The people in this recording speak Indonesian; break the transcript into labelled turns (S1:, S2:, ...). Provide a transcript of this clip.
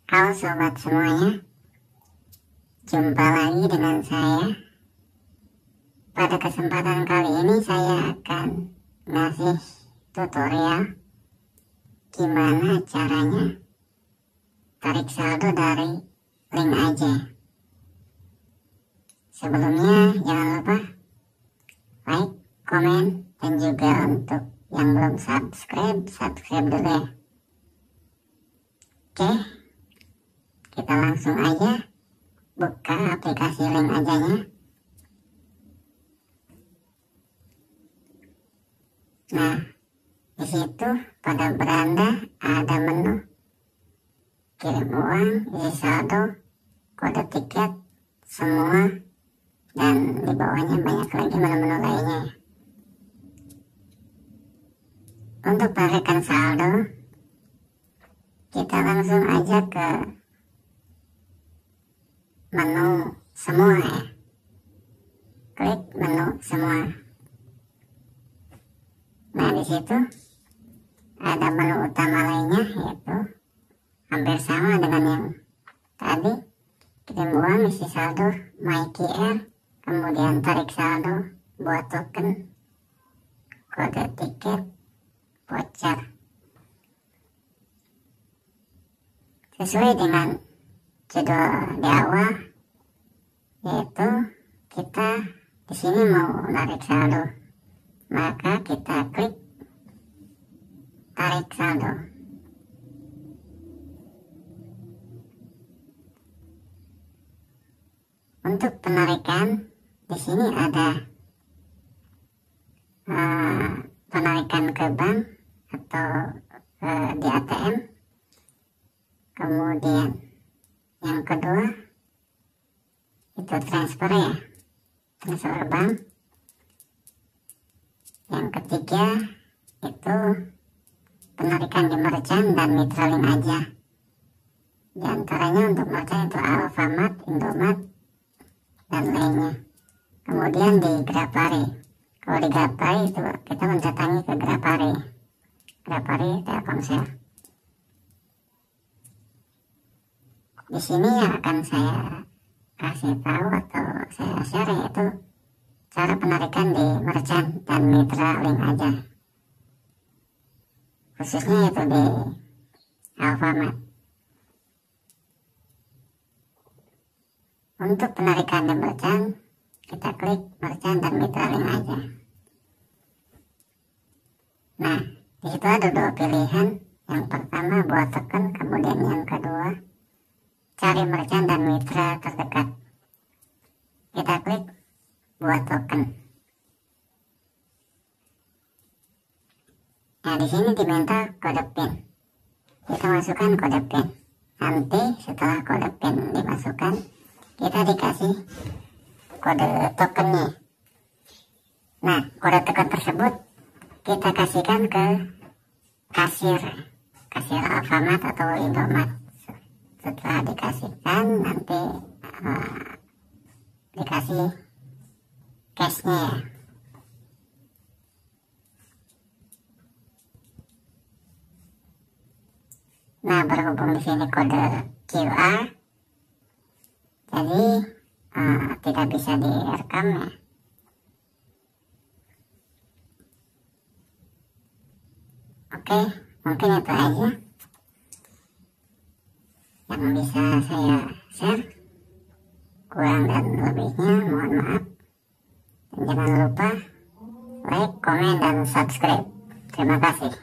S1: Halo sobat semuanya, jumpa lagi dengan saya. Pada kesempatan kali ini saya akan ngasih tutorial gimana caranya tarik saldo dari link aja. Sebelumnya jangan lupa like, komen, dan juga untuk yang belum subscribe dulu ya. Oke, kita langsung aja buka aplikasi link ajanya. Nah, di situ pada beranda ada menu kirim uang, isi saldo, kode tiket, semua, dan di bawahnya banyak lagi menu-menu lainnya. Untuk penarikan saldo, kita langsung aja ke menu semua ya. Klik menu semua. Nah, di situ ada menu utama lainnya, yaitu hampir sama dengan yang tadi, kirim uang, isi saldo, my QR, kemudian tarik saldo, buat token, kode tiket, voucher. Sesuai dengan judul di awal, yaitu kita di sini mau tarik saldo, maka kita klik tarik saldo. Untuk penarikan di sini ada penarikan ke bank atau di ATM. Kemudian yang kedua itu transfer ya, transfer bank. Yang ketiga itu penarikan di merchant dan mitra link aja. Di antaranya untuk merchant itu Alfamart, Indomart, dan lainnya. Kemudian di Grapari. Kalau di Grapari itu kita mendatangi ke Grapari Telkomsel. Di sini yang akan saya kasih tahu atau saya share yaitu cara penarikan di merchant dan mitra link aja, khususnya itu di Alfamart. Untuk penarikan di merchant, kita klik merchant dan mitra link aja. Nah, di situ ada dua pilihan. Yang pertama buat token, kemudian yang kedua cari merchant dan mitra terdekat. Kita klik buat token. Nah, di sini diminta kode PIN. Kita masukkan kode PIN. Nanti setelah kode PIN dimasukkan, kita dikasih kode tokennya. Nah, kode token tersebut kita kasihkan ke kasir Alfamart atau Indomart. Setelah dikasihkan, nanti dikasih cashnya ya. Nah, berhubung di sini kode QR, jadi tidak bisa direkam ya. Oke, mungkin itu aja yang bisa saya share. Kurang dan lebihnya mohon maaf. Dan jangan lupa like, komen, dan subscribe. Terima kasih.